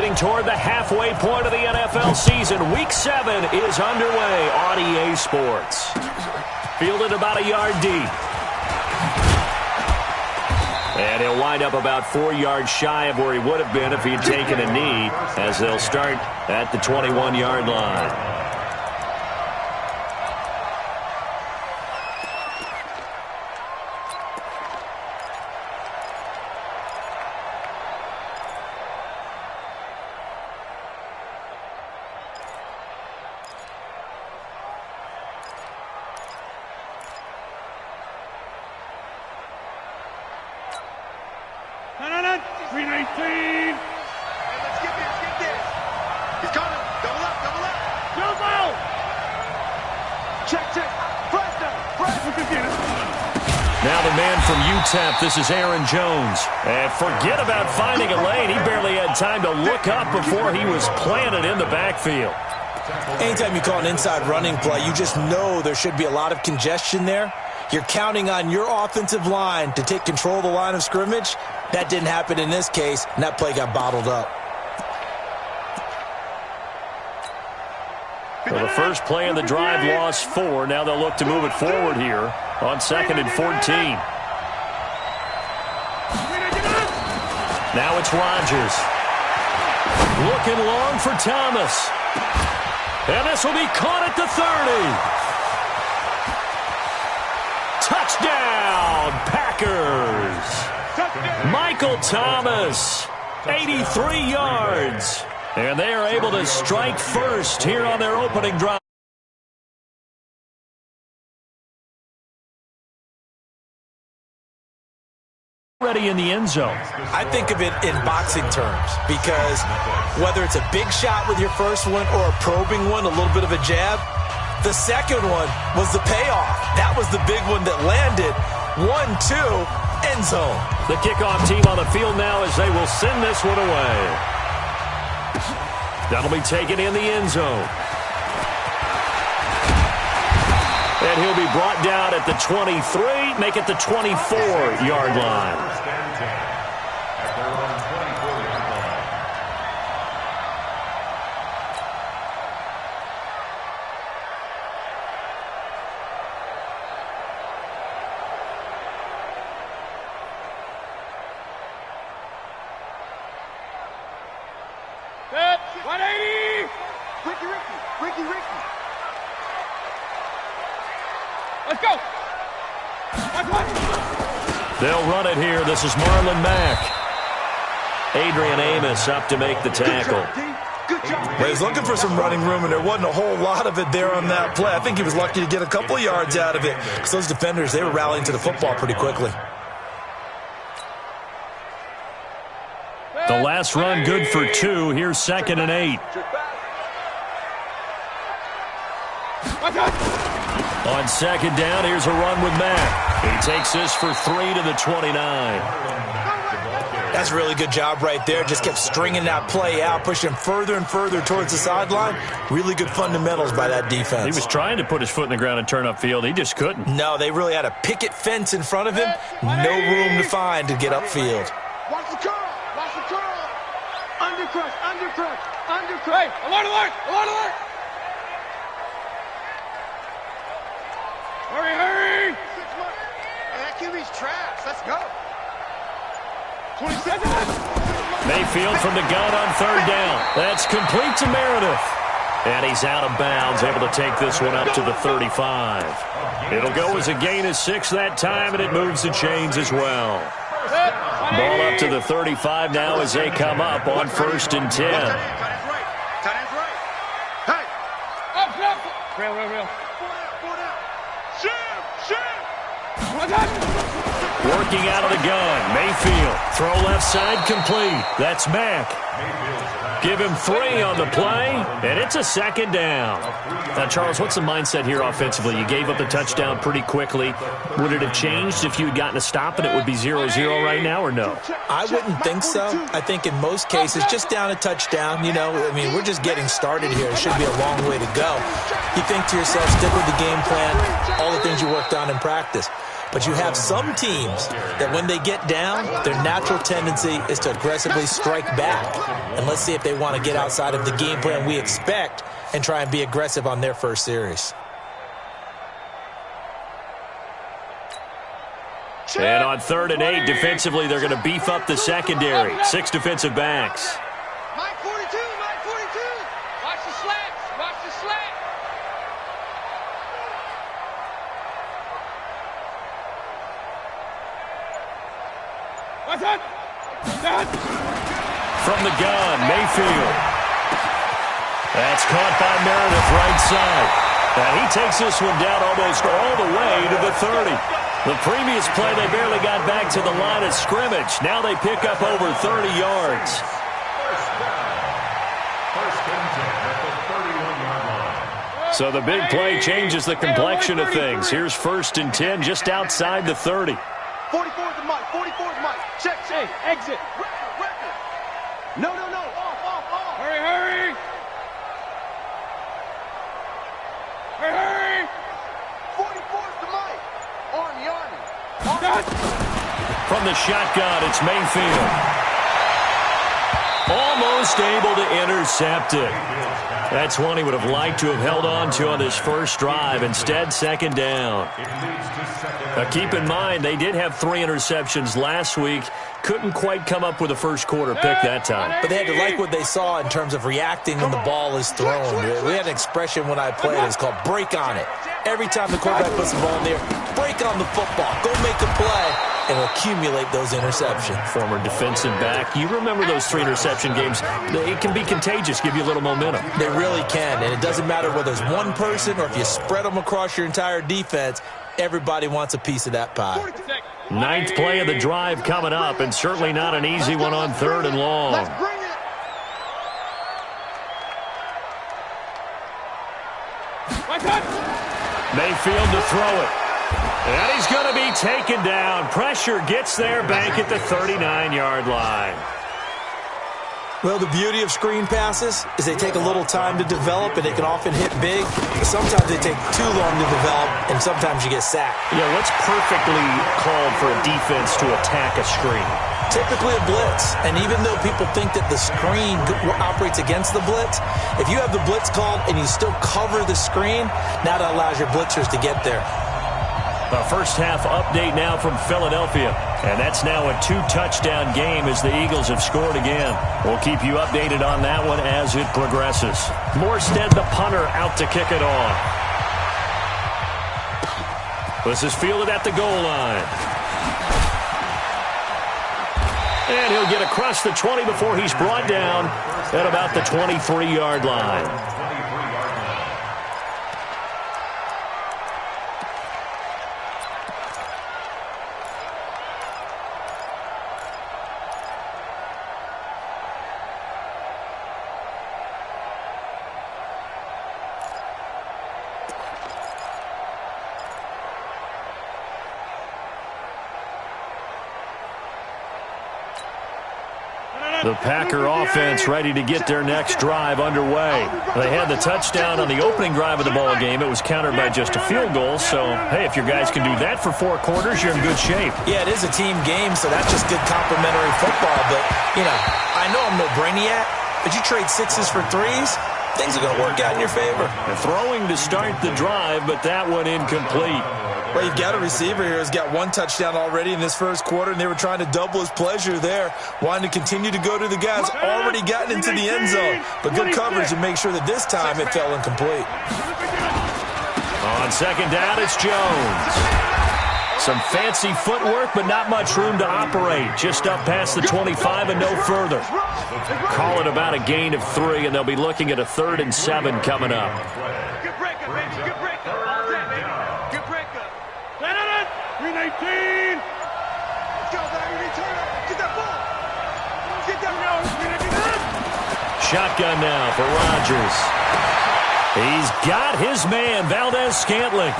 getting toward the halfway point of the NFL season. Week 7 is underway on EA Sports. Fielded about a yard deep. And he'll wind up about 4 yards shy of where he would have been if he had taken a knee, as they'll start at the 21-yard line. This is Aaron Jones. And forget about finding a lane. He barely had time to look up before he was planted in the backfield. Anytime you call an inside running play, you just know there should be a lot of congestion there. You're counting on your offensive line to take control of the line of scrimmage. That didn't happen in this case, and that play got bottled up. Well, the first play of the drive lost 4. Now they'll look to move it forward here on 2nd and 14. Now it's Rodgers. Looking long for Thomas. And this will be caught at the 30. Touchdown, Packers. Michael Thomas, 83 yards. And they are able to strike first here on their opening drive. Ready in the end zone. I think of it in boxing terms, because whether it's a big shot with your first one or a probing one, a little bit of a jab, the second one was the payoff. That was the big one that landed. 1-2, end zone. The kickoff team on the field now as they will send this one away. That'll be taken in the end zone. And he'll be brought down at the 23, make it the 24-yard line. Set, 180! Ricky. Let's go! They'll run it here. This is Marlon Mack. Adrian Amos up to make the tackle. Well, he's looking for some running room, and there wasn't a whole lot of it there on that play. I think he was lucky to get a couple yards out of it, because those defenders, they were rallying to the football pretty quickly. The last run good for 2. Here's 2nd and 8. On 2nd down, here's a run with Mack. He takes this for 3 to the 29. That's a really good job right there. Just kept stringing that play out, pushing further and further towards the sideline. Really good fundamentals by that defense. He was trying to put his foot in the ground and turn upfield. He just couldn't. No, they really had a picket fence in front of him. No room to find to get upfield. Watch the curl. Undercrush. Hey, alert! Hurry! That QB's trash. Let's go. 27. Mayfield from the gun on 3rd down. That's complete to Meredith. And he's out of bounds, able to take this one up to the 35. It'll go as a gain of 6 that time, and it moves the chains as well. Ball up to the 35 now as they come up on 1st and 10. Tight end's right. Hey. Up. Real. Four down. Shim. Working out of the gun. Mayfield. Throw left side complete. That's Mack. Give him 3 on the play, and it's a 2nd down. Now, Charles, what's the mindset here offensively? You gave up the touchdown pretty quickly. Would it have changed if you had gotten a stop and it would be 0-0 right now, or no? I wouldn't think so. I think in most cases, just down a touchdown, we're just getting started here. It should be a long way to go. You think to yourself, stick with the game plan, all the things you worked on in practice. But you have some teams that when they get down, their natural tendency is to aggressively strike back. And let's see if they want to get outside of the game plan we expect and try and be aggressive on their first series. And on 3rd and 8, defensively, they're going to beef up the secondary. 6 defensive backs. Mike 42, Mike 42. Watch the slats. Watch the slat. What's that? From the gun, Mayfield. That's caught by Meredith, right side. And he takes this one down almost all the way to the 30. The previous play, they barely got back to the line of scrimmage. Now they pick up over 30 yards. So the big play changes the complexion of things. Here's 1st and 10 just outside the 30. 44's the Mike. 44's Mike. Check. Hey, exit. Record. No. Off. Hurry. Hurry. 44's the Mike. Army. From the shotgun, it's Mayfield. Almost able to intercept it. That's one he would have liked to have held on to on his first drive. Instead, 2nd down. Now, keep in mind, they did have 3 interceptions last week. Couldn't quite come up with a first quarter pick that time. But they had to like what they saw in terms of reacting when the ball is thrown. We had an expression when I played. It's called break on it. Every time the quarterback puts the ball in there, break on the football. Go make a play and accumulate those interceptions. Former defensive back. You remember those 3 interception games. It can be contagious, give you a little momentum. They really can, and it doesn't matter whether it's one person or if you spread them across your entire defense. Everybody wants a piece of that pie. 9th play of the drive coming up, and certainly not an easy one on 3rd and long. Let's bring it. Mayfield to throw it. And he's going to be taken down. Pressure gets there back at the 39-yard line. Well, the beauty of screen passes is they take a little time to develop, and they can often hit big. But sometimes they take too long to develop, and sometimes you get sacked. Yeah, what's perfectly called for a defense to attack a screen? Typically a blitz, and even though people think that the screen operates against the blitz, if you have the blitz called and you still cover the screen, now that allows your blitzers to get there. A first-half update now from Philadelphia. And that's now a 2-touchdown game as the Eagles have scored again. We'll keep you updated on that one as it progresses. Morstead, the punter, out to kick it off. This is fielded at the goal line. And he'll get across the 20 before he's brought down at about the 23-yard line. The Packer offense ready to get their next drive underway. They had the touchdown on the opening drive of the ball game. It was countered by just a field goal. So, hey, if your guys can do that for 4 quarters, you're in good shape. Yeah, it is a team game, so that's just good complimentary football. But, I know I'm no brainiac, but you trade 6s for 3s, things are going to work out in your favor. And throwing to start the drive, but that one incomplete. Well, you've got a receiver here who's got 1 touchdown already in this first quarter, and they were trying to double his pleasure there, wanting to continue to go to the guys already gotten into the end zone. But good coverage to make sure that this time it fell incomplete. On 2nd down, it's Jones. Some fancy footwork, but not much room to operate. Just up past the 25 and no further. Call it about a gain of 3, and they'll be looking at a 3rd and 7 coming up. Good breakup, baby. Good breakup. All day, baby. Good breakup. 319. Let's go, baby. Return it. Get that ball. Get that ball. Shotgun now for Rodgers. He's got his man, Valdez-Scantling.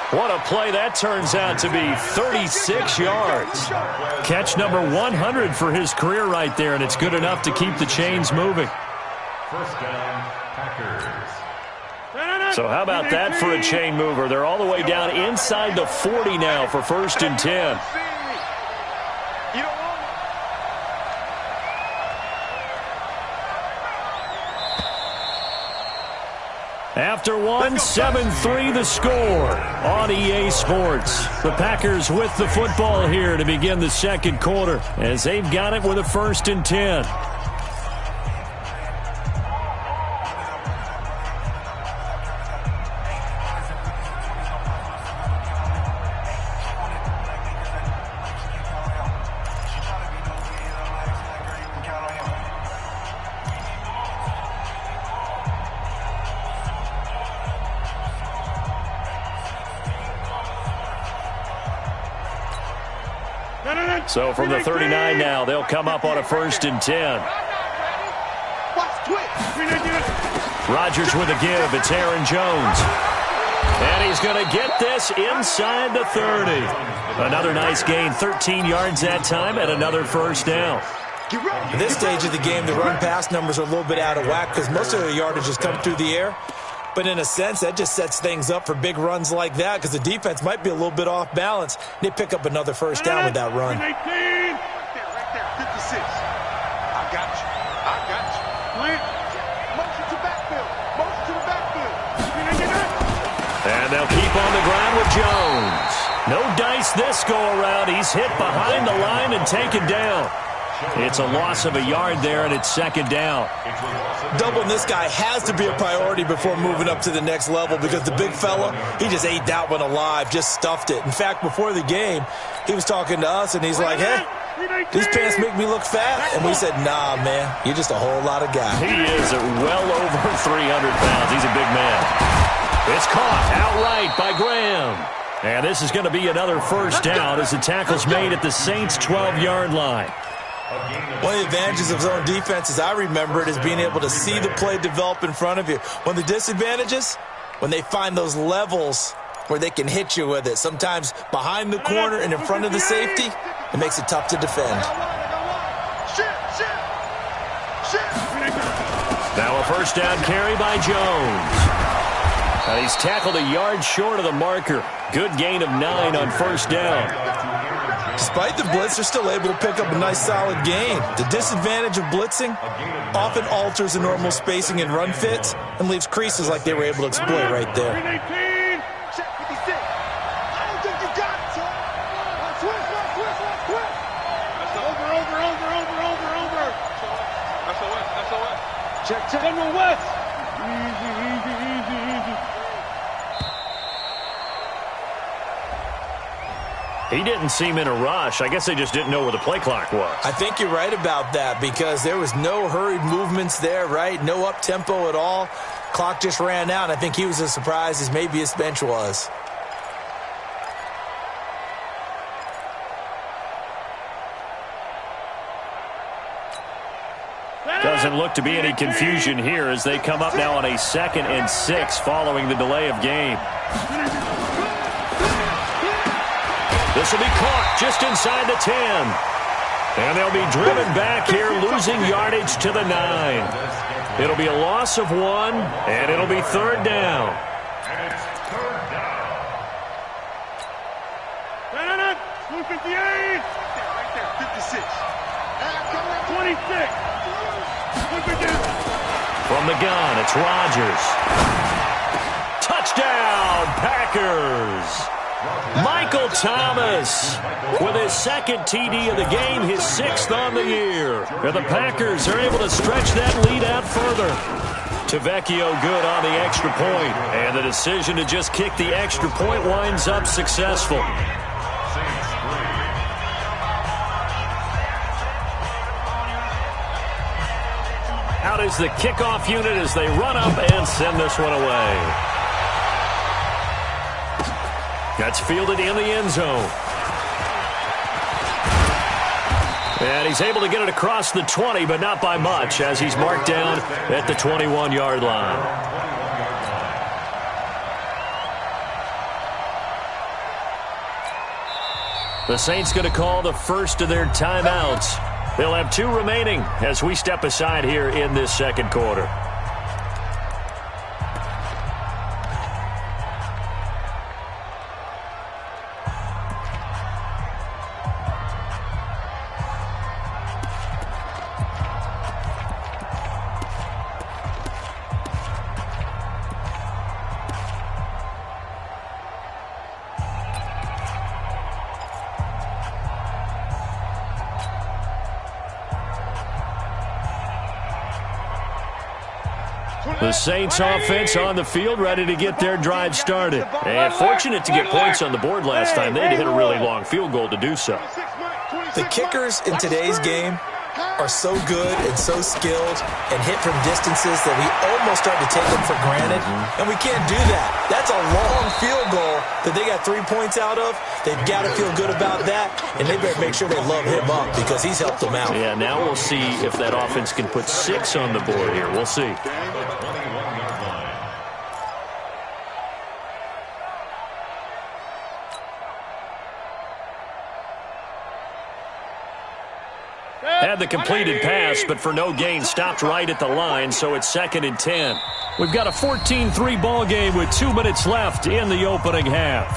What a play that turns out to be, 36 yards. Catch number 100 for his career right there, and it's good enough to keep the chains moving. First down, Packers. So how about that for a chain mover? They're all the way down inside the 40 now for 1st and 10. After one, 7-3 the score on EA Sports. The Packers with the football here to begin the second quarter as they've got it with a 1st and 10. So from the 39 now, they'll come up on a 1st and 10. Rodgers with a give. It's Aaron Jones. And he's going to get this inside the 30. Another nice gain, 13 yards that time, and another 1st down. At this stage of the game, the run-pass numbers are a little bit out of whack because most of the yardage has come through the air. But in a sense, that just sets things up for big runs like that because the defense might be a little bit off balance. They pick up another 1st down with that run. Right there, 56. I got you. Motion to backfield. Motion to the backfield. And they'll keep on the ground with Jones. No dice this go-around. He's hit behind the line and taken down. It's a loss of a yard there, and it's 2nd down. Doubling this guy has to be a priority before moving up to the next level because the big fella, he just ate that one alive, just stuffed it. In fact, before the game, he was talking to us, and he's like, hey, these pants make me look fat. And we said, nah, man, you're just a whole lot of guy. He is at well over 300 pounds. He's a big man. It's caught outright by Graham. And this is going to be another 1st down as the tackle's made at the Saints' 12-yard line. One of the advantages of zone defense, as I remember it, is being able to see the play develop in front of you. One of the disadvantages, when they find those levels where they can hit you with it, sometimes behind the corner and in front of the safety, it makes it tough to defend. Now a 1st down carry by Jones. And he's tackled a yard short of the marker. Good gain of 9 on 1st down. Despite the blitz, they're still able to pick up a nice solid gain. The disadvantage of blitzing often alters the normal spacing and run fits and leaves creases like they were able to exploit right there. Check. Number West. Easy. He didn't seem in a rush. I guess they just didn't know where the play clock was. I think you're right about that because there was no hurried movements there, right? No up-tempo at all. Clock just ran out. I think he was as surprised as maybe his bench was. Doesn't look to be any confusion here as they come up now on a 2nd and 6 following the delay of game. This will be caught just inside the 10. And they'll be driven back here, losing yardage to the 9. It'll be a loss of 1, and it'll be 3rd down. Right there, 56. 26. From the gun, it's Rodgers. Touchdown, Packers! Michael Thomas with his 2nd TD of the game, his 6th on the year. And the Packers are able to stretch that lead out further. Tavecchio good on the extra point, and the decision to just kick the extra point winds up successful. Out is the kickoff unit as they run up and send this one away. That's fielded in the end zone. And he's able to get it across the 20, but not by much, as he's marked down at the 21-yard line. The Saints going to call the first of their timeouts. They'll have 2 remaining as we step aside here in this second quarter. The Saints offense on the field, ready to get their drive started. And fortunate to get points on the board last time. They had to hit a really long field goal to do so. The kickers in today's game are so good and so skilled and hit from distances that we almost start to take them for granted, and we can't do that. That's a long field goal that they got 3 points out of. They've got to feel good about that, and they better make sure they love him up because he's helped them out. Yeah, now we'll see if that offense can put 6 on the board here. We'll see. Had the completed pass, but for no gain, stopped right at the line, so it's 2nd and 10. We've got a 14-3 ball game with 2 minutes left in the opening half.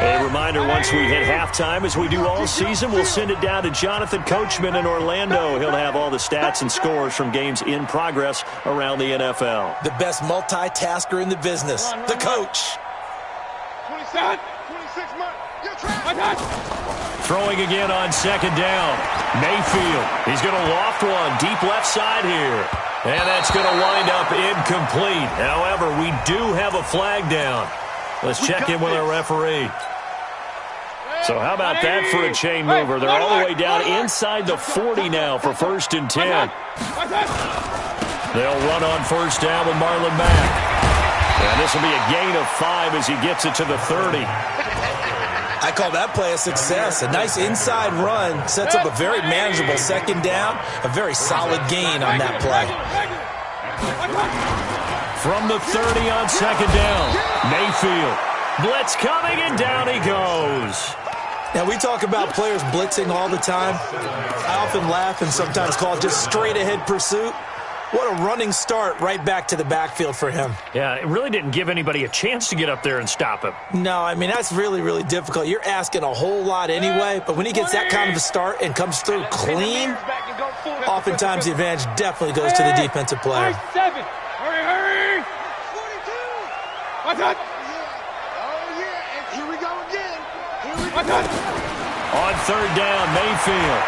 A reminder, once we hit halftime, as we do all season, we'll send it down to Jonathan Coachman in Orlando. He'll have all the stats and scores from games in progress around the NFL. The best multitasker in the business, the coach. 27, 26, Throwing again on 2nd down. Mayfield. He's going to loft one deep left side here. And that's going to wind up incomplete. However, we do have a flag down. Let's check in with our referee. So how about that for a chain mover? They're all the way down inside the 40 now for 1st and 10. They'll run on 1st down with Marlon Mack. And this will be a gain of 5 as he gets it to the 30. I call that play a success. A nice inside run sets up a very manageable 2nd down. A very solid gain on that play. From the 30 on 2nd down, Mayfield. Blitz coming, and down he goes. Now, we talk about players blitzing all the time. I often laugh and sometimes call it just straight-ahead pursuit. What a running start right back to the backfield for him. Yeah, it really didn't give anybody a chance to get up there and stop him. No, I mean, that's really, really difficult. You're asking a whole lot anyway, but when he gets that kind of a start and comes through clean, oftentimes the advantage definitely goes to the defensive player. 7. Hurry! 42. What's that? Oh, yeah, and here we go again. What's that? On 3rd down, Mayfield.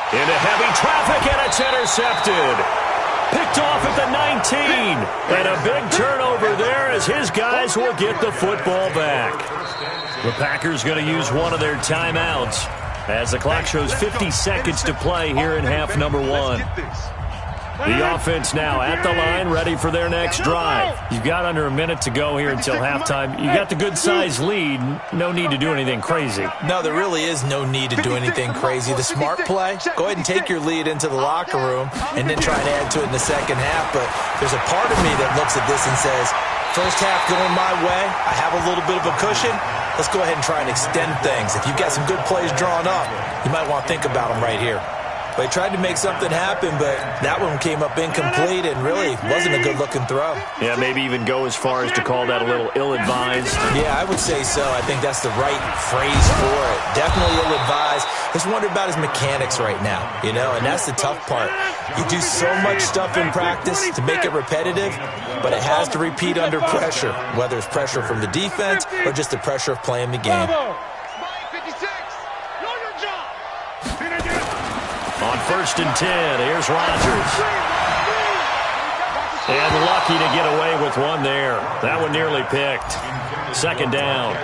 Into heavy traffic, and it's intercepted. Picked off at the 19. And a big turnover there as his guys will get the football back. The Packers going to use one of their timeouts as the clock shows 50 seconds to play here in half number 1. The offense now at the line, ready for their next drive. You've got under a minute to go here until halftime. You got the good-sized lead. No need to do anything crazy. No, there really is no need to do anything crazy. The smart play, go ahead and take your lead into the locker room and then try and add to it in the 2nd half. But there's a part of me that looks at this and says, first half going my way, I have a little bit of a cushion. Let's go ahead and try and extend things. If you've got some good plays drawn up, you might want to think about them right here. They tried to make something happen, but that one came up incomplete and really wasn't a good-looking throw. Yeah, maybe even go as far as to call that a little ill-advised. Yeah, I would say so. I think that's the right phrase for it. Definitely ill-advised. Just wonder about his mechanics right now, you know, and that's the tough part. You do so much stuff in practice to make it repetitive, but it has to repeat under pressure, whether it's pressure from the defense or just the pressure of playing the game. 56. Know your job. On 1st and 10, here's Rodgers. And lucky to get away with one there. That one nearly picked. 2nd down.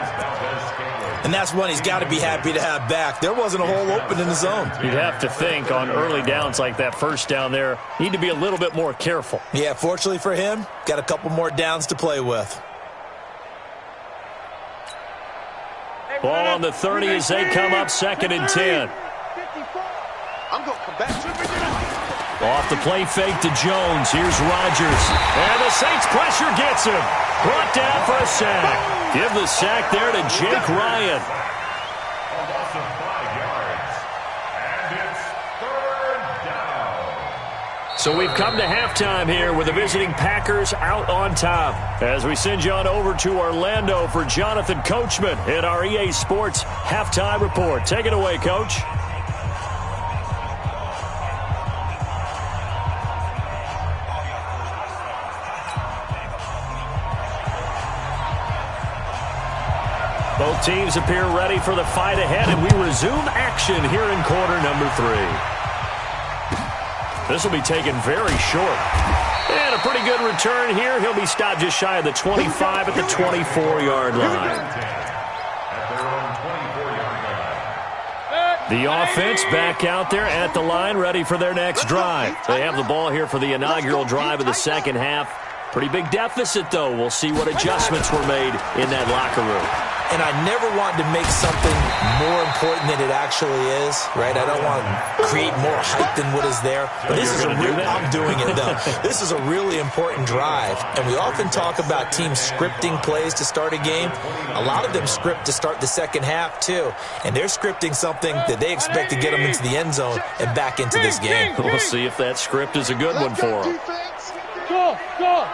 And that's one he's got to be happy to have back. There wasn't a hole open in the zone. You'd have to think on early downs like that 1st down there, need to be a little bit more careful. Yeah, fortunately for him, got a couple more downs to play with. Ball on the 30 as they come up 2nd and 10. I'm going to come back. Off the play fake to Jones. Here's Rodgers. And the Saints pressure gets him. Brought down for a sack. Give the sack there to Jake Ryan. So we've come to halftime here with the visiting Packers out on top. As we send you on over to Orlando for Jonathan Coachman in our EA Sports Halftime Report. Take it away, Coach. Both teams appear ready for the fight ahead, and we resume action here in quarter number 3. This will be taken very short. And a pretty good return here. He'll be stopped just shy of the 25 at the 24-yard line. The offense back out there at the line, ready for their next drive. They have the ball here for the inaugural drive of the second half. Pretty big deficit, though. We'll see what adjustments were made in that locker room. And I never want to make something more important than it actually is, right? I don't want to create more hype than what is there. But this is a real, I'm doing it, though. This is a really important drive. And we often talk about teams scripting plays to start a game. A lot of them script to start the second half, too. And they're scripting something that they expect to get them into the end zone and back into this game. We'll see if that script is a good one for them. Go, go.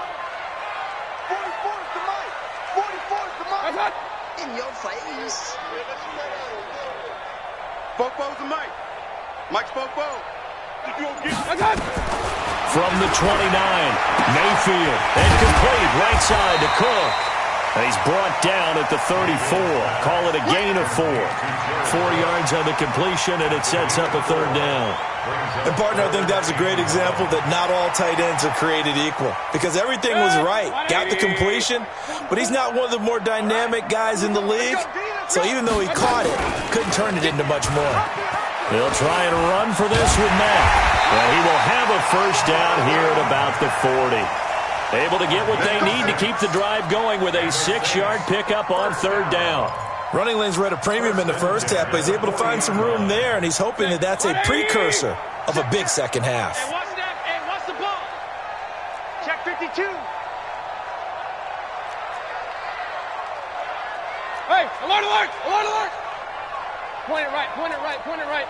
44 is the mic. 44 is the mic. In your face. Fofo's the mic. Mike's Fofo. From the 29, Mayfield. And complete right side to Cook. And he's brought down at the 34. Call it a gain of 4. 4 yards on the completion, and it sets up a third down. And, partner, I think that's a great example that not all tight ends are created equal. Because everything was right. Got the completion, but he's not one of the more dynamic guys in the league. So even though he caught it, couldn't turn it into much more. They'll try and run for this with Matt. And he will have a first down here at about the 40. Able to get what they need to keep the drive going with a 6-yard pickup on third down. Running lanes were at a premium in the first half, but he's able to find some room there, and he's hoping that that's a precursor of a big second half. Hey, watch that. Hey, watch the ball. Check 52. Hey, alert, alert, alert, alert. Point it right, point it right, point it right.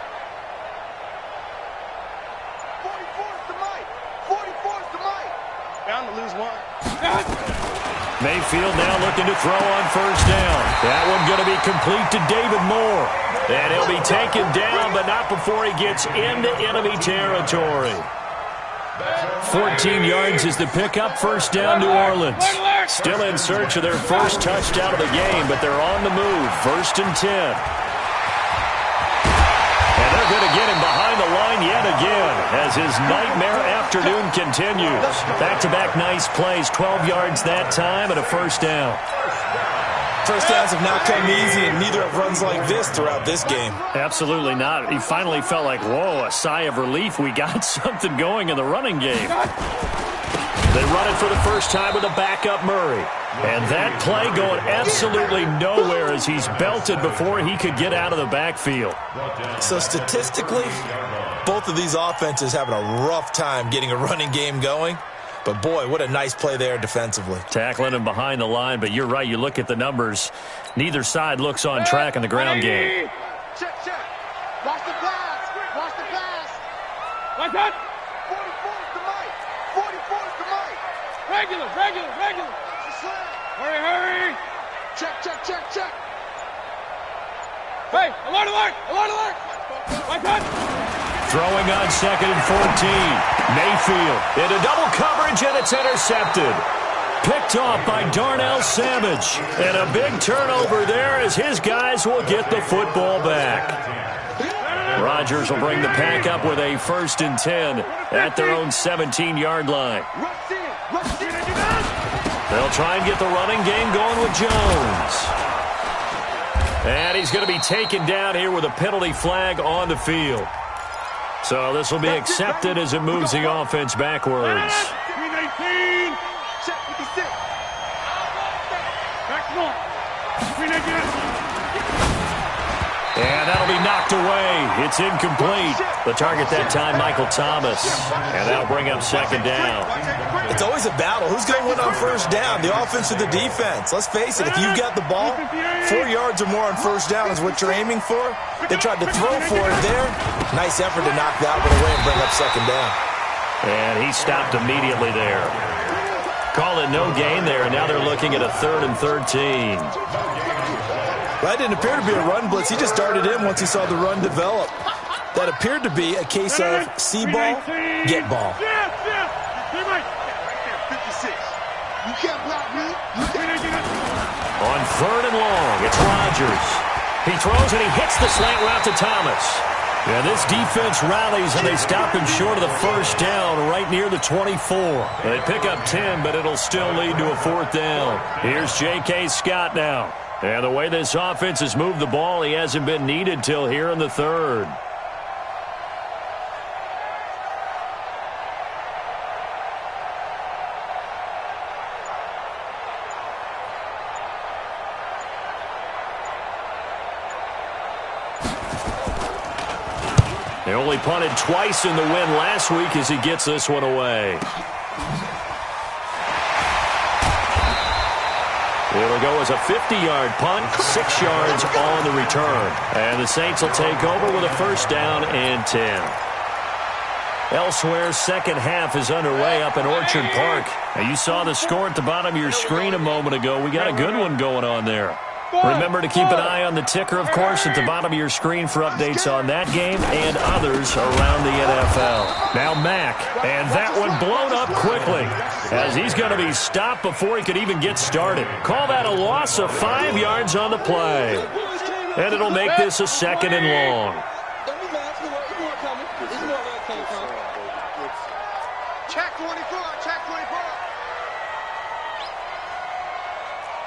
44 is the mic. 44 is the mic. Bound to lose one. Mayfield now looking to throw on first down. That one going to be complete to David Moore. And he'll be taken down, but not before he gets into enemy territory. 14 yards is the pickup. First down, New Orleans. Still in search of their first touchdown of the game, but they're on the move. First and 10. And they're going to get him behind the line yet again as his nightmare afternoon continues. Back-to-back nice plays, 12 yards that time and a first down. First downs have not come easy, and neither have runs like this throughout this game. Absolutely not. He finally felt like, whoa, a sigh of relief. We got something going in the running game. They run it for the first time with a backup Murray. And that play going absolutely nowhere as he's belted before he could get out of the backfield. So statistically, both of these offenses having a rough time getting a running game going. But, boy, what a nice play there defensively. Tackling him behind the line, but you're right. You look at the numbers. Neither side looks on track in the ground game. Check, check. Watch the pass. Watch the pass. Like that. 44 is the mic. 44 is the mic. Regular, regular, regular. It's a slam. Hurry, hurry. Check, check, check, check. Hey, alert, alert, alert, alert. Like that. Throwing on second and 14. Mayfield into double coverage, and it's intercepted. Picked off by Darnell Savage. And a big turnover there as his guys will get the football back. Rodgers will bring the pack up with a first and 10 at their own 17-yard line. They'll try and get the running game going with Jones. And he's going to be taken down here with a penalty flag on the field. So this will be accepted as it moves the offense backwards. Green 18. Check 56. Back one. Green 18. And that'll be knocked away. It's incomplete. The target that time, Michael Thomas. And that'll bring up second down. It's always a battle. Who's going to win on first down, the offense or the defense? Let's face it, if you've got the ball, 4 yards or more on first down is what you're aiming for. They tried to throw for it there. Nice effort to knock that one away and bring up second down. And he stopped immediately there. Call it no gain there, and now they're looking at a 3rd and 13. That didn't appear to be a run blitz. He just darted in once he saw the run develop. That appeared to be a case of see ball, get ball. Yes, yes. Hey, Mike. 56. You can't block me. On 3rd and long, it's Rodgers. He throws and he hits the slant route to Thomas. Yeah, this defense rallies, and they stop him short of the first down right near the 24. They pick up 10, but it'll still lead to a fourth down. Here's J.K. Scott now. And the way this offense has moved the ball, he hasn't been needed till here in the third. They only punted twice in the win last week as he gets this one away. It'll go as a 50-yard punt, 6 yards on the return. And the Saints will take over with a first down and 10. Elsewhere, second half is underway up in Orchard Park. Now, you saw the score at the bottom of your screen a moment ago. We got a good one going on there. Remember to keep an eye on the ticker, of course, at the bottom of your screen for updates on that game and others around the NFL. Now Mack, and that one blown up quickly as he's going to be stopped before he could even get started. Call that a loss of 5 yards on the play. And it'll make this a second and long. Check 24, check 24.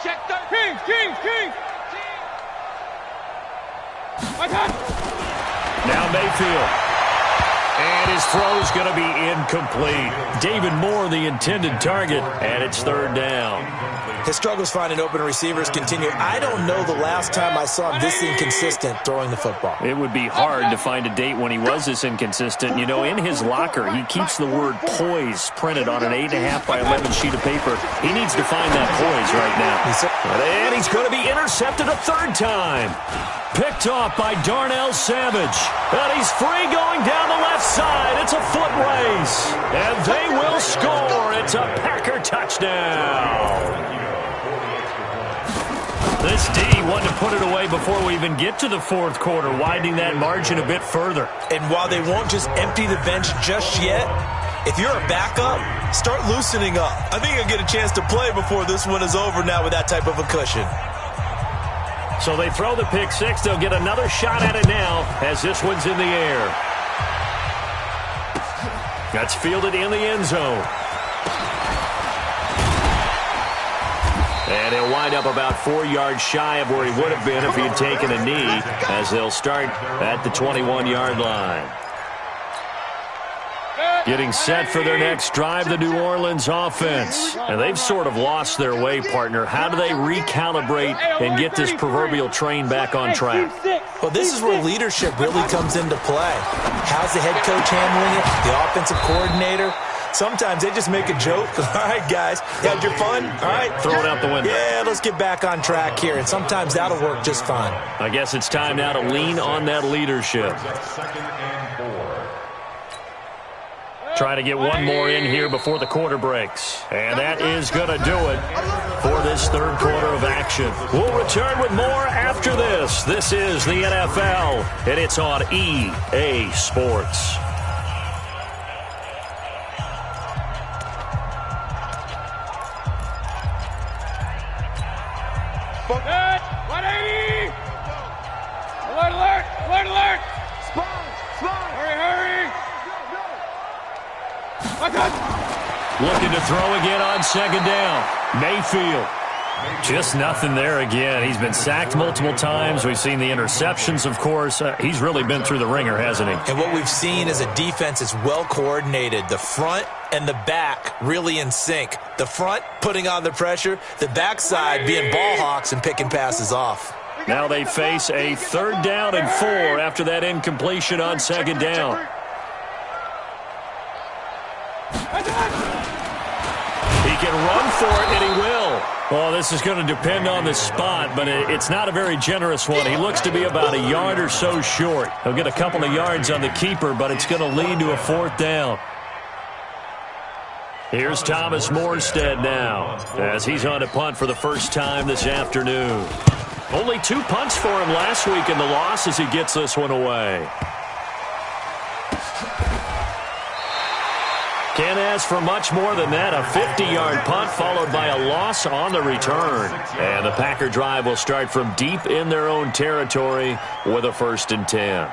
Check 13. Kings. Now Mayfield. And his throw's going to be incomplete. David Moore, the intended target, and it's third down. His struggles finding open receivers continue. I don't know the last time I saw him this inconsistent throwing the football. It would be hard to find a date when he was this inconsistent. You know, in his locker, he keeps the word poise printed on an 8.5 by 11 sheet of paper. He needs to find that poise right now. And he's going to be intercepted a third time. Picked off by Darnell Savage. And he's free going down the left side. It's a foot race. And they will score. It's a Packer touchdown. This D wanted to put it away before we even get to the fourth quarter, widening that margin a bit further. And while they won't just empty the bench just yet, if you're a backup, start loosening up. I think you'll get a chance to play before this one is over now with that type of a cushion. So they throw the pick six. They'll get another shot at it now as this one's in the air. That's fielded in the end zone. And he'll wind up about 4 yards shy of where he would have been if he had taken a knee, as they'll start at the 21-yard line. Getting set for their next drive, the New Orleans offense. And they've sort of lost their way, partner. How do they recalibrate and get this proverbial train back on track? Well, this is where leadership really comes into play. How's the head coach handling it? The offensive coordinator? Sometimes they just make a joke. All right, guys, you had your fun? All right. Throw it out the window. Yeah, let's get back on track here. And sometimes that'll work just fine. I guess it's time now to lean on that leadership. Try to get one more in here before the quarter breaks. And that is going to do it for this third quarter of action. We'll return with more after this. This is the NFL, and it's on EA Sports. Good. 180. Alert, alert, alert, alert. Spine. Hurry. Looking to throw again on second down. Mayfield. Just nothing there again. He's been sacked multiple times. We've seen the interceptions, of course. He's really been through the ringer, hasn't he? And what we've seen is a defense that's well coordinated. The front and the back really in sync. The front putting on the pressure. The backside being ball hawks and picking passes off. Now they face a third down and 4 after that incompletion on second down. He can run for it, and he will. Well, this is going to depend on the spot, but it's not a very generous one. He looks to be about a yard or so short. He'll get a couple of yards on the keeper, but it's going to lead to a fourth down. Here's Thomas Morstead now, as he's on a punt for the first time this afternoon. Only 2 punts for him last week in the loss as he gets this one away. Can't ask for much more than that. A 50-yard punt followed by a loss on the return. And the Packer drive will start from deep in their own territory with a 1st and 10.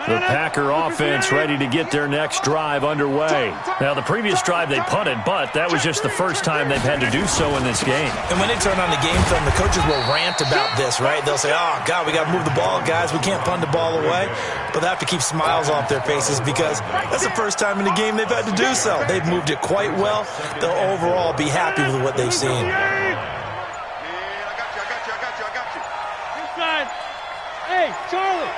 The Packer offense ready to get their next drive underway. Now, the previous drive they punted, but that was just the first time they've had to do so in this game. And when they turn on the game film, the coaches will rant about this, right? They'll say, oh, God, we got to move the ball, guys. We can't punt the ball away. But they have to keep smiles off their faces because that's the first time in the game they've had to do so. They've moved it quite well. They'll overall be happy with what they've seen. Inside. Hey, Charlie.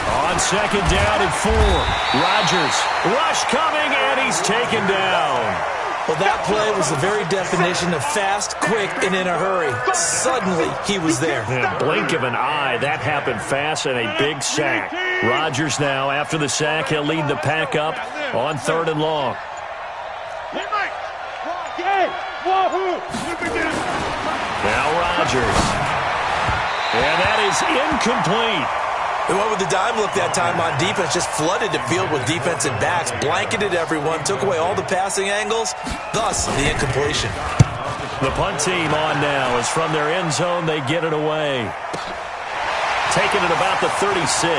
On second down and 4. Rodgers, rush coming, and he's taken down. Well, that play was the very definition of fast, quick, and in a hurry. Suddenly, he was there. Yeah, blink of an eye, that happened fast, and a big sack. Rodgers now, after the sack, he'll lead the pack up on 3rd and long. Now Rodgers. And that is incomplete. They went with the dime look that time on defense, just flooded the field with defensive backs, blanketed everyone, took away all the passing angles, thus the incompletion. The punt team on now is from their end zone. They get it away. Taking it about the 36.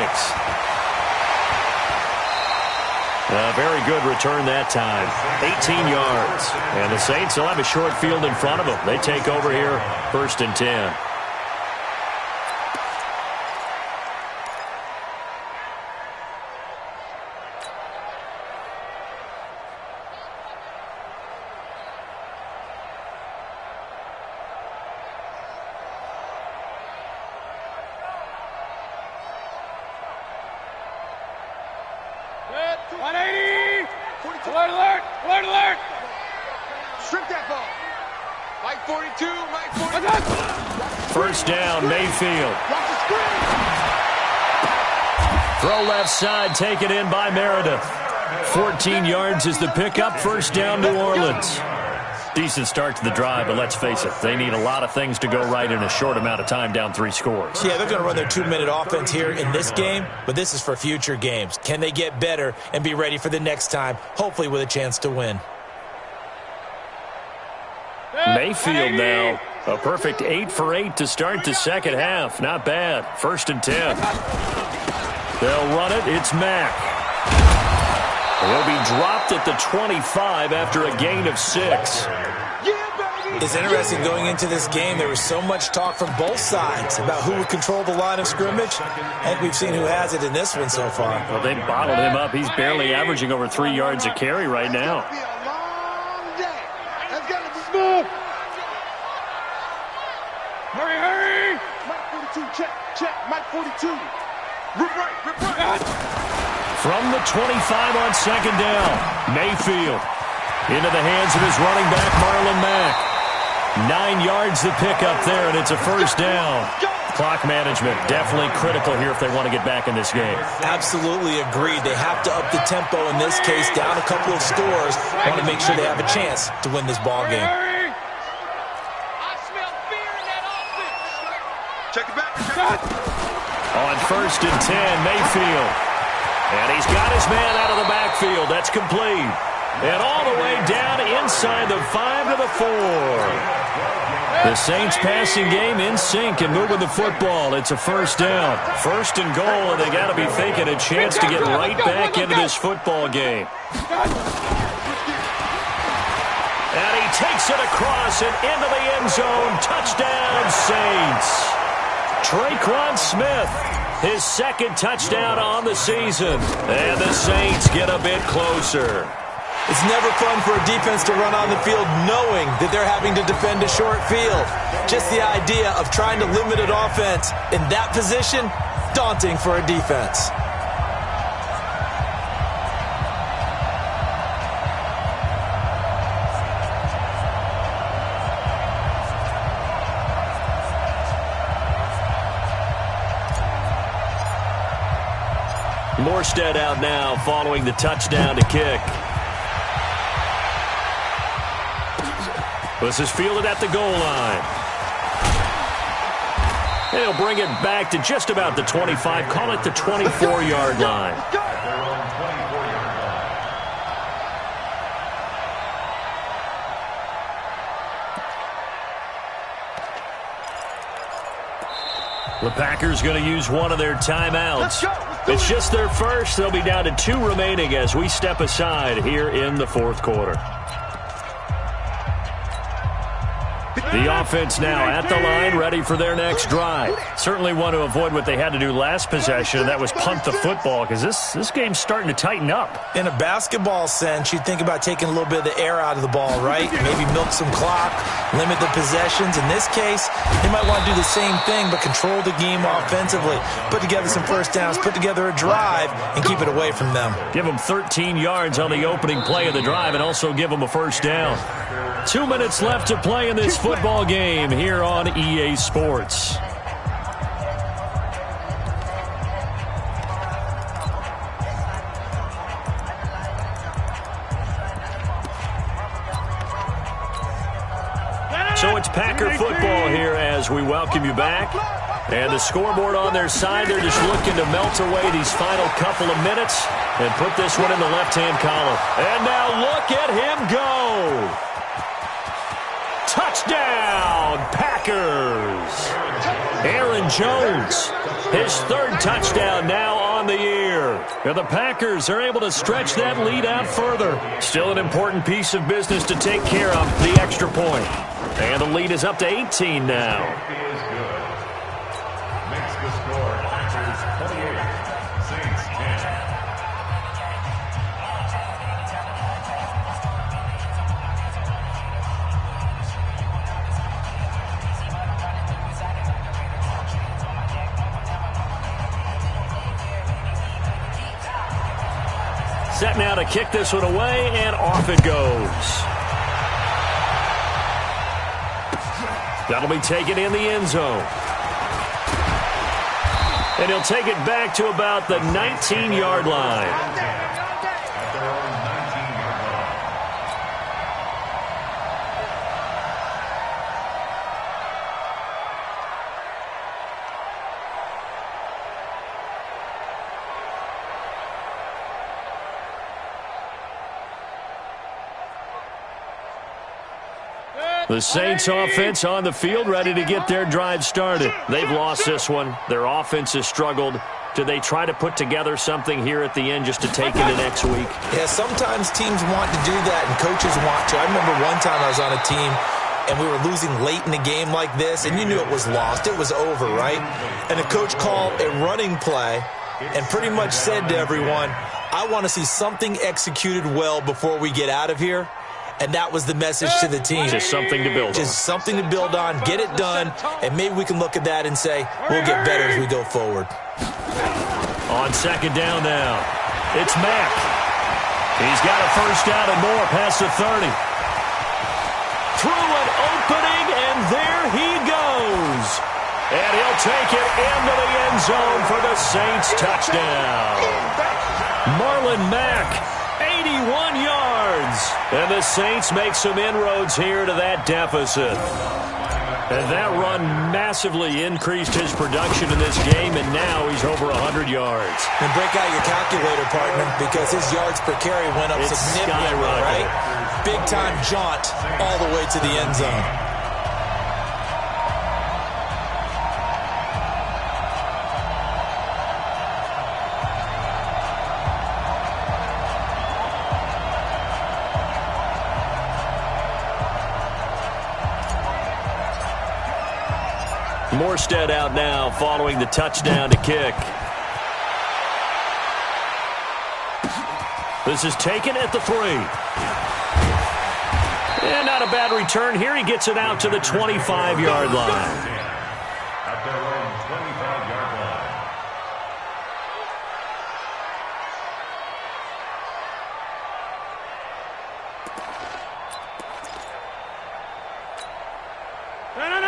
A very good return that time. 18 yards. And the Saints will have a short field in front of them. They take over here, 1st and 10. Alert, alert! Alert, alert! Strip that ball. Mike 42, Mike 42. First down, Mayfield. Watch the screen. Throw left side, taken in by Meredith. 14 yards is the pickup. First down, New Orleans. Decent start to the drive, but let's face it, they need a lot of things to go right in a short amount of time, down 3 scores. Yeah, they're going to run their 2-minute offense here in this game, but this is for future games. Can they get better and be ready for the next time, hopefully with a chance to win? Mayfield now, a perfect 8 for 8 to start the second half. Not bad. 1st and 10. They'll run it. It's Mack. He'll be dropped at the 25 after a gain of 6. It's interesting going into this game. There was so much talk from both sides about who would control the line of scrimmage. I think we've seen who has it in this one so far. Well, they bottled him up. He's barely averaging over 3 yards a carry right now. It's gonna be a long day. Let's get it. Move. Hurry, hurry! Mike 42, check, check. Mike 42. Rip right, rip right. From the 25 on second down, Mayfield into the hands of his running back, Marlon Mack. 9 yards the pickup there, and it's a first down. Clock management definitely critical here if they want to get back in this game. Absolutely agreed. They have to up the tempo in this case, down a couple of scores. Want to make sure they have a chance to win this ball game. Hurry! I smell fear in that offense. Check it back. On 1st and 10, Mayfield. And he's got his man out of the backfield. That's complete. And all the way down inside the 5 to the 4. The Saints passing game in sync and moving the football. It's a first down. 1st and goal, and they got to be thinking a chance to get right back into this football game. And he takes it across and into the end zone. Touchdown, Saints. Traquan Smith, his 2nd touchdown on the season. And the Saints get a bit closer. It's never fun for a defense to run on the field knowing that they're having to defend a short field. Just the idea of trying to limit an offense in that position, daunting for a defense. Morstead out now following the touchdown to kick. This is fielded at the goal line. They'll bring it back to just about the 25. Call it the 24-yard line. The Packers going to use one of their timeouts. It's just their first. They'll be down to 2 remaining as we step aside here in the fourth quarter. The offense now at the line, ready for their next drive. Certainly want to avoid what they had to do last possession, and that was punt the football, because this game's starting to tighten up. In a basketball sense, you think about taking a little bit of the air out of the ball, right? Maybe milk some clock, limit the possessions. In this case, they might want to do the same thing, but control the game offensively. Put together some first downs, put together a drive, and keep it away from them. Give them 13 yards on the opening play of the drive, and also give them a first down. 2 minutes left to play in this football game here on EA Sports. So it's Packer football here as we welcome you back. And the scoreboard on their side, they're just looking to melt away these final couple of minutes and put this one in the left-hand column. And now look at him go. Touchdown, Packers. Aaron Jones, his 3rd touchdown now on the year. And the Packers are able to stretch that lead out further. Still an important piece of business to take care of, the extra point. And the lead is up to 18 now. Makes the score Packers 28, Saints 10. Set now to kick this one away, and off it goes. That'll be taken in the end zone. And he'll take it back to about the 19-yard line. The Saints offense on the field, ready to get their drive started. They've lost this one. Their offense has struggled. Do they try to put together something here at the end just to take into next week? Yeah, sometimes teams want to do that, and coaches want to. I remember one time I was on a team, and we were losing late in the game like this, and you knew it was lost. It was over, right? And the coach called a running play and pretty much said to everyone, I want to see something executed well before we get out of here. And that was the message to the team. Just something to build on. Just something to build on, get it done, and maybe we can look at that and say, we'll get better as we go forward. On second down now, it's Mack. He's got a first down and more past the 30. Through an opening, and there he goes. And he'll take it into the end zone for the Saints touchdown. Marlon Mack, 81 yards. And the Saints make some inroads here to that deficit. And that run massively increased his production in this game, and now he's over 100 yards. And break out your calculator, partner, because his yards per carry went up significantly, right? Big-time jaunt all the way to the end zone. Morstead out now following the touchdown to kick. This is taken at the 3. And not a bad return here. He gets it out to the 25-yard line. At their own 25-yard line.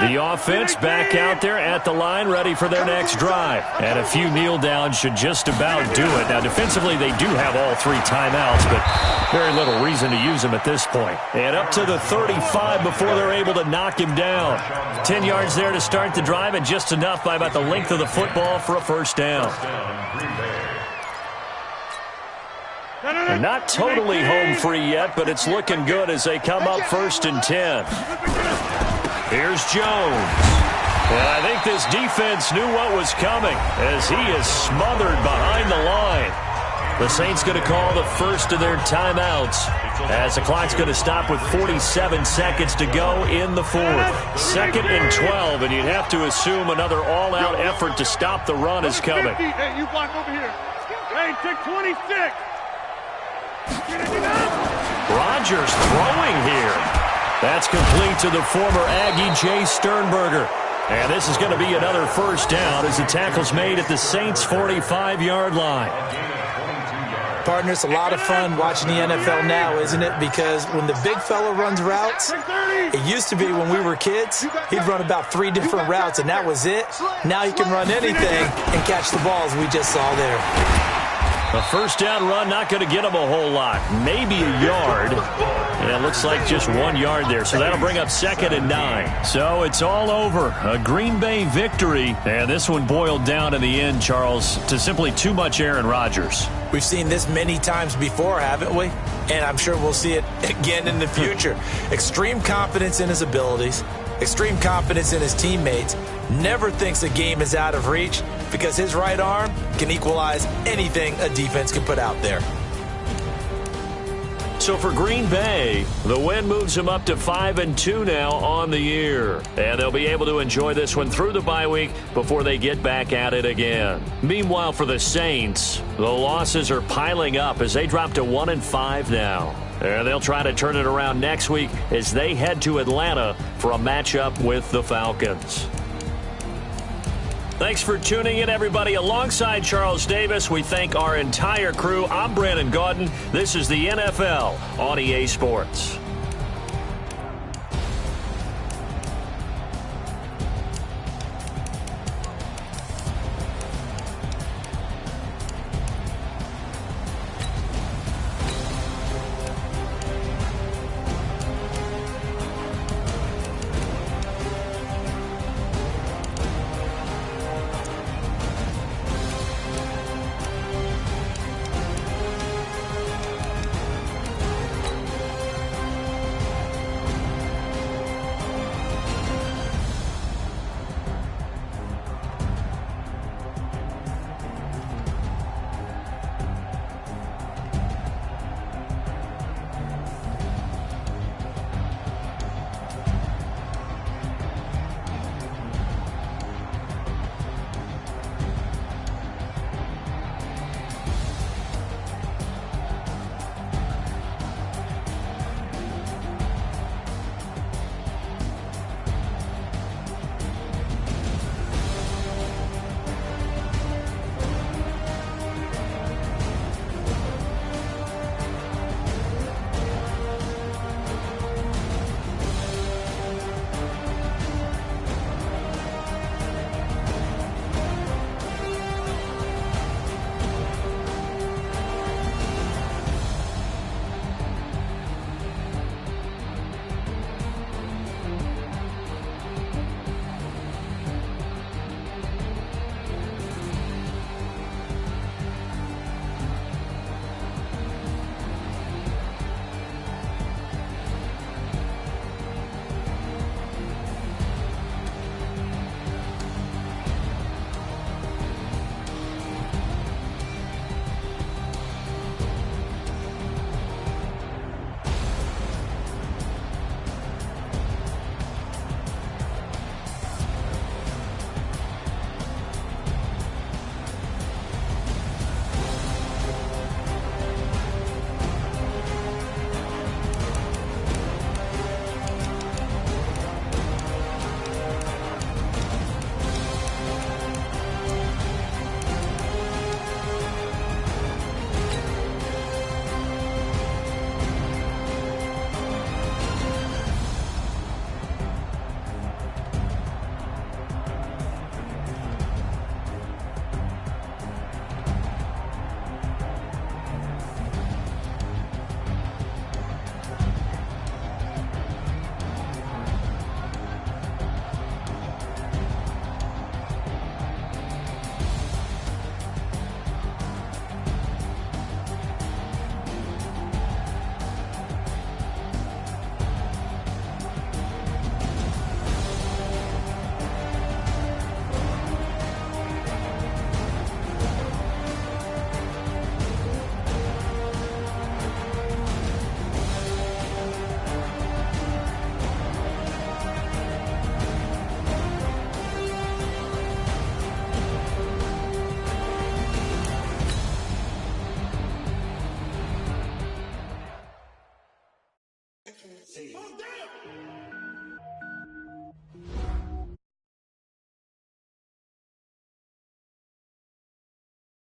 The offense back out there at the line, ready for their next drive. And a few kneel downs should just about do it. Now, defensively, they do have all 3 timeouts, but very little reason to use them at this point. And up to the 35 before they're able to knock him down. 10 yards there to start the drive, and just enough by about the length of the football for a first down. And not totally home free yet, but it's looking good as they come up 1st and 10. Here's Jones. And I think this defense knew what was coming as he is smothered behind the line. The Saints going to call the first of their timeouts as the clock's going to stop with 47 seconds to go in the fourth. 2nd and 12, and you'd have to assume another all-out effort to stop the run is coming. Hey, you block over here. Hey, take 26. Rodgers throwing here. That's complete to the former Aggie, Jay Sternberger. And this is going to be another first down as the tackle's made at the Saints' 45-yard line. Partner, it's a lot of fun watching the NFL now, isn't it? Because when the big fella runs routes, it used to be when we were kids, he'd run about 3 different routes, and that was it. Now he can run anything and catch the balls we just saw there. A first down run, not going to get him a whole lot. Maybe a yard. And it looks like just 1 yard there. So that'll bring up 2nd and 9. So it's all over. A Green Bay victory. And this one boiled down in the end, Charles, to simply too much Aaron Rodgers. We've seen this many times before, haven't we? And I'm sure we'll see it again in the future. Extreme confidence in his abilities. Extreme confidence in his teammates. Never thinks a game is out of reach because his right arm can equalize anything a defense can put out there. So for Green Bay, the win moves them up to 5-2 now on the year. And they'll be able to enjoy this one through the bye week before they get back at it again. Meanwhile, for the Saints, the losses are piling up as they drop to 1-5 now. And they'll try to turn it around next week as they head to Atlanta for a matchup with the Falcons. Thanks for tuning in, everybody. Alongside Charles Davis, we thank our entire crew. I'm Brandon Gaudin. This is the NFL on EA Sports.